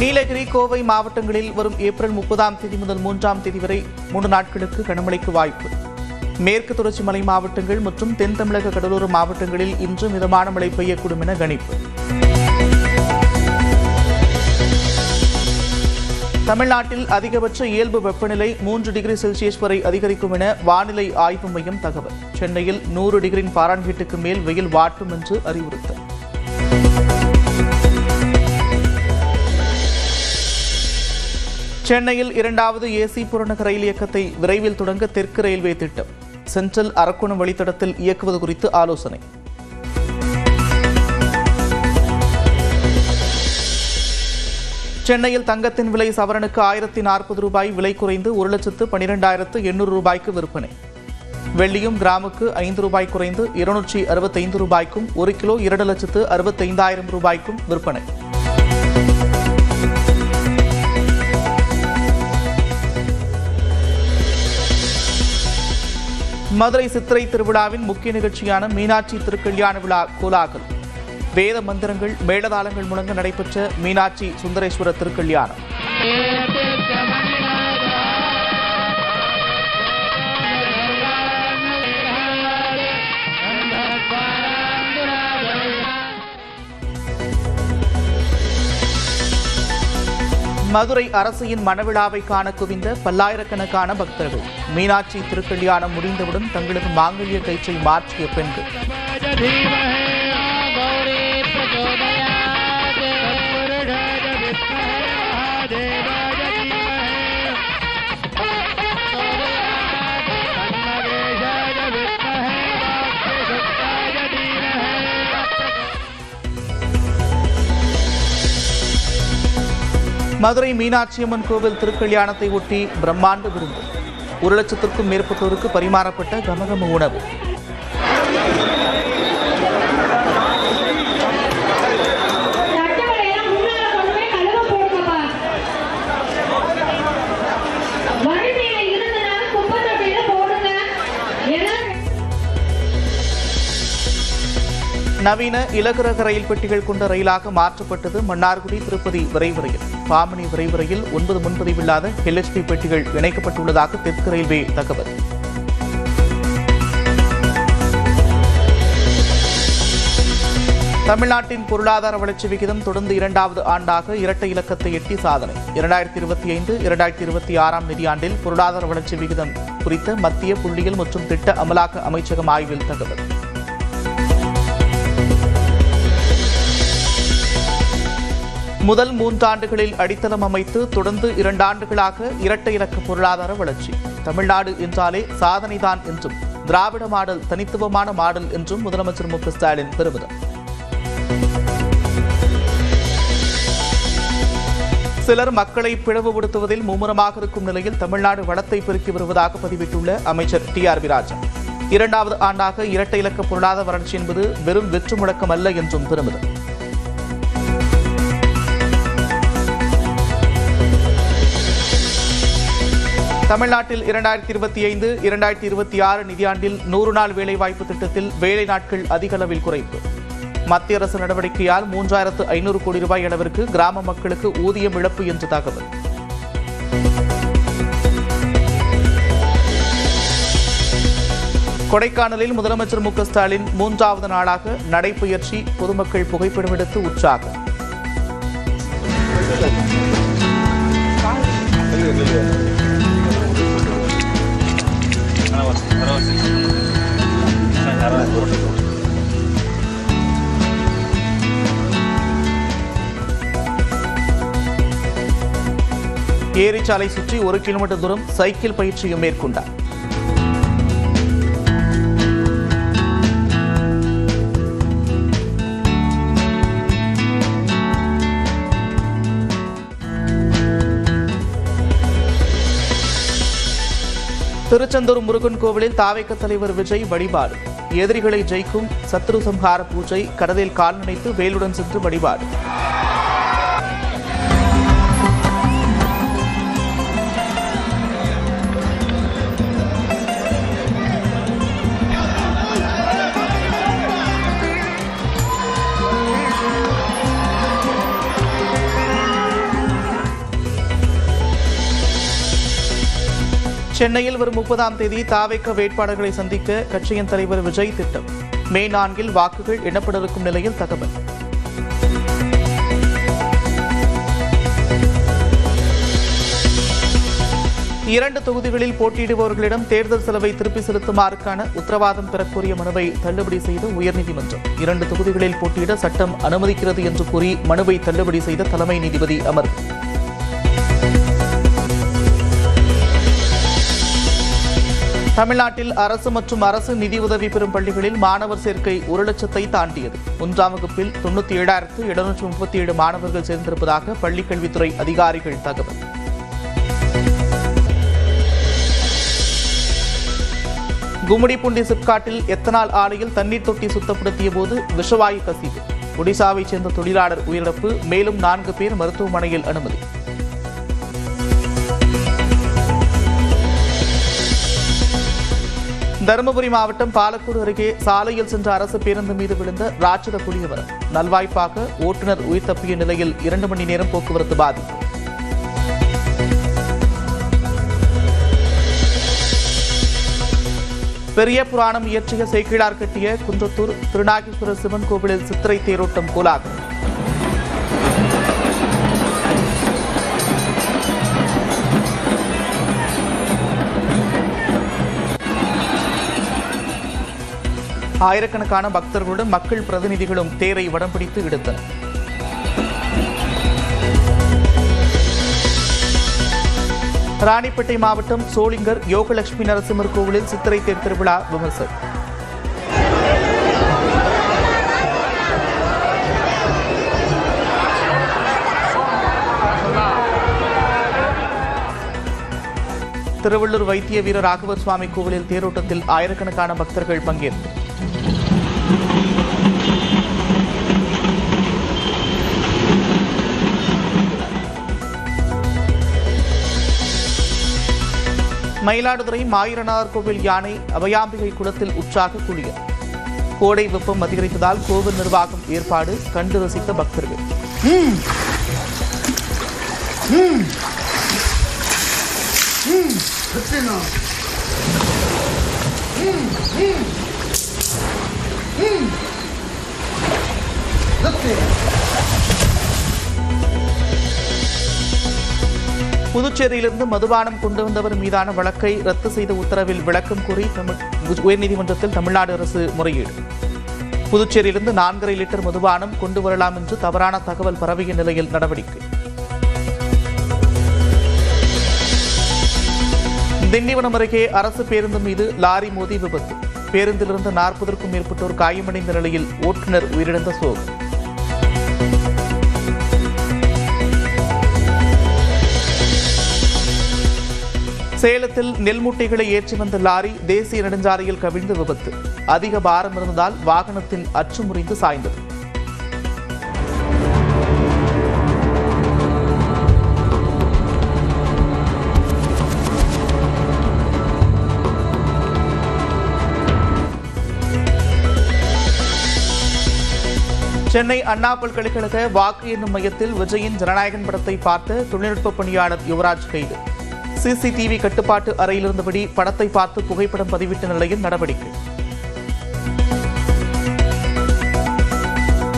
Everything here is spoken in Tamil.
நீலகிரி, கோவை மாவட்டங்களில் வரும் ஏப்ரல் 30ஆம் தேதி முதல் 3ஆம் தேதி வரை 3 நாட்களுக்கு கனமழைக்கு வாய்ப்பு. மேற்கு தொடர்ச்சி மலை மாவட்டங்கள் மற்றும் தென் தமிழக கடலோர மாவட்டங்களில் இன்று மிதமான மழை பெய்யக்கூடும் என கணிப்பு. தமிழ்நாட்டில் அதிகபட்ச இயல்பு வெப்பநிலை 3 டிகிரி செல்சியஸ் வரை அதிகரிக்கும் என வானிலை ஆய்வு மையம் தகவல். சென்னையில் 100 டிகிரி ஃபாரன்ஹீட்டுக்கு மேல் வெயில் வாட்டும் என்று அறிவுறுத்தல். சென்னையில் 2வது ஏசி புறநகர் ரயில் இயக்கத்தை விரைவில் தொடங்க தெற்கு ரயில்வே திட்டம். சென்ட்ரல் அரக்கோணம் வழித்தடத்தில் இயக்குவது குறித்து ஆலோசனை. சென்னையில் தங்கத்தின் விலை சவரனுக்கு 1040 ரூபாய் விலை குறைந்து 1,12,800 ரூபாய்க்கு விற்பனை. வெள்ளியும் கிராமுக்கு 5 ரூபாய் குறைந்து 265 ரூபாய்க்கும் 1 கிலோ 2,65,000 ரூபாய்க்கும் விற்பனை. மதுரை சித்திரை திருவிழாவின் முக்கிய நிகழ்ச்சியான மீனாட்சி திருக்கல்யாண விழா கோலாகல். வேத மந்திரங்கள், மேளதாளங்கள் முழங்க நடைபெற்ற மீனாட்சி சுந்தரேஸ்வரர் திருக்கல்யாணம். மதுரை அரசியின் மணவிழாவை காண குவிந்த பல்லாயிரக்கணக்கான பக்தர்கள். மீனாட்சி திருக்கல்யாணம் முடிந்தவுடன் தங்களது மாங்கல்ய கயிற்றை மாற்றிய பெண்கள். மதுரை மீனாட்சியம்மன் கோவில் திருக்கல்யாணத்தை ஒட்டி பிரம்மாண்ட விருந்து. 1,00,000க்கும் மேற்பட்டோருக்கு பரிமாறப்பட்ட கமகம உணவு. நவீன இலகுரக ரயில் பெட்டிகள் கொண்ட ரயிலாக மாற்றப்பட்டது மன்னார்குடி திருப்பதி விரைவு ரயில். பாமணி விரைவு ரயில் 9 முன்பதிவில்லாத LHP பெட்டிகள் இணைக்கப்பட்டுள்ளதாக தெற்கு ரயில்வே தகவல். தமிழ்நாட்டின் பொருளாதார வளர்ச்சி விகிதம் தொடர்ந்து 2வது ஆண்டாக இரட்டை இலக்கத்தை எட்டி சாதனை. 2025-2026 நிதியாண்டில் பொருளாதார வளர்ச்சி விகிதம் குறித்த மத்திய புள்ளியியல் மற்றும் திட்ட அமலாக்க அமைச்சகம் ஆய்வில் தகவல். முதல் 3 ஆண்டுகளில் அடித்தளம் அமைத்து தொடர்ந்து 2 ஆண்டுகளாக இரட்டை இலக்க பொருளாதார வளர்ச்சி. தமிழ்நாடு என்றாலே சாதனைதான் என்றும், திராவிட மாடல் தனித்துவமான மாடல் என்றும் முதலமைச்சர் மு க ஸ்டாலின் பெருமிதம். சிலர் மக்களை பிளவுபடுத்துவதில் மும்முரமாக இருக்கும் நிலையில் தமிழ்நாடு வளத்தை பெருக்கி வருவதாக பதிவிட்டுள்ள அமைச்சர் TRV ராஜா. 2வது ஆண்டாக இரட்டை இலக்க பொருளாதார வளர்ச்சி என்பது வெறும் வெற்று முழக்கம் அல்ல என்றும் பெருமிதம். தமிழ்நாட்டில் 2025-2026 நிதியாண்டில் 100 நாள் வேலைவாய்ப்பு திட்டத்தில் வேலை நாட்கள் அதிக அளவில் குறைப்பு. மத்திய அரசு நடவடிக்கையால் 3,500 கோடி ரூபாய் அளவிற்கு கிராம மக்களுக்கு ஊதியம் இழப்பு என்று தகவல். கொடைக்கானலில் முதலமைச்சர் மு க ஸ்டாலின் 3வது நாளாக நடைபயிற்சி. பொதுமக்கள் புகைப்படம் எடுத்து உற்சாகம். ஏரிச்சாலை சுற்றி 1 கிலோமீட்டர் தூரம் சைக்கிள் பயிற்சியும் மேற்கொண்டார். திருச்செந்தூர் முருகன் கோவிலில் தாவேக தலைவர் விஜய் வழிபாடு. எதிரிகளை ஜெயிக்கும் சத்ரு சம்ஹார பூஜை. கடலில் கால் நனைத்து வேலுடன் சென்று வழிபாடு. சென்னையில் வரும் 30ஆம் தேதி தாவேக வேட்பாளர்களை சந்திக்க கட்சியின் தலைவர் விஜய் திட்டம். மே 4 வாக்குகள் எண்ணப்பட இருக்கும் நிலையில் தகவல். இரண்டு தொகுதிகளில் போட்டியிடுபவர்களிடம் தேர்தல் செலவை திருப்பி செலுத்துமாறுக்கான உத்தரவாதம் பெறக்கோரிய மனுவை தள்ளுபடி செய்த உயர்நீதிமன்றம். 2 தொகுதிகளில் போட்டியிட சட்டம் அனுமதிக்கிறது என்று கூறி மனுவை தள்ளுபடி செய்த தலைமை நீதிபதி அமர்வு. தமிழ்நாட்டில் அரசு மற்றும் அரசு நிதியுதவி பெறும் பள்ளிகளில் மாணவர் சேர்க்கை 1 லட்சத்தை தாண்டியது. 1ஆம் வகுப்பில் 97,737 மாணவர்கள் சேர்ந்திருப்பதாக பள்ளிக்கல்வித்துறை அதிகாரிகள் தகவல். கும்மிடிப்பூண்டி சிப்காட்டில் எத்தனால் ஆலையில் தண்ணீர் தொட்டி சுத்தப்படுத்திய போது விஷவாயு கசிவு. ஒடிசாவைச் சேர்ந்த தொழிலாளர் உயிரிழப்பு. மேலும் 4 பேர் மருத்துவமனையில் அனுமதி. தருமபுரி மாவட்டம் பாலக்கோடு அருகே சாலையில் சென்ற அரசு பேருந்து மீது விழுந்த ராட்சத புலியவரம். நல்வாய்ப்பாக ஓட்டுநர் உயிர் தப்பிய நிலையில் 2 மணி நேரம் போக்குவரத்து பாதிப்பு. பெரிய புராணம் இயற்றிய சேக்கிழார் கட்டிய குன்றத்தூர் திருநாகேஸ்வரர் சிவன் கோவிலில் சித்திரை தேரோட்டம் கோலாகலம். ஆயிரக்கணக்கான பக்தர்களுடன் மக்கள் பிரதிநிதிகளும் தேரை வடம் பிடித்து இழுத்தனர். ராணிப்பேட்டை மாவட்டம் சோளிங்கர் யோகலட்சுமி நரசிம்மர் கோவிலில் சித்திரை தேர் திருவிழா விமர்சனம். திருவள்ளூர் வைத்திய வீரர் ராகவர் சுவாமி கோவிலில் தேரோட்டத்தில் ஆயிரக்கணக்கான பக்தர்கள் பங்கேற்பு. மயிலாடுதுறை மாயூரநாதர் கோவில் யானை அபயாம்பிகை குளத்தில் உற்சாக குளியல். கோடை வெப்பம் அதிகரித்ததால் கோவில் நிர்வாகம் ஏற்பாடு. கண்டு ரசித்த பக்தர்கள். புதுச்சேரியிலிருந்து மதுபானம் கொண்டு வந்தவர் மீதான வழக்கை ரத்து செய்த உத்தரவில் விளக்கம் கோரி உயர்நீதிமன்றத்தில் தமிழ்நாடு அரசு முறையீடு. புதுச்சேரியிலிருந்து 4.5 லிட்டர் மதுபானம் கொண்டு வரலாம் என்று தவறான தகவல் பரவிய நிலையில் நடவடிக்கை. திண்டிவனம் அருகே அரசு பேருந்து மீது லாரி மோதி விபத்து. பேருந்திலிருந்து 40க்கும் மேற்பட்டோர் காயமடைந்த நிலையில் ஓட்டுநர் உயிரிழந்த சோகம். சேலத்தில் நெல் மூட்டைகளை ஏற்றி வந்த லாரி தேசிய நெடுஞ்சாலையில் கவிழ்ந்து விபத்து. அதிக பாரம் இருந்ததால் வாகனத்தின் அச்சு முறிந்து சாய்ந்தது. சென்னை அண்ணா பல்கலைக்கழக வாக்கு எண்ணும் மையத்தில் விஜயின் ஜனநாயகன் படத்தை பார்த்த தொழில்நுட்ப பணியாளர் யுவராஜ் கைது. சிசிடிவி கட்டுப்பாட்டு அறையிலிருந்தபடி படத்தை பார்த்து புகைப்படம் பதிவிட்ட நிலையில் நடவடிக்கை.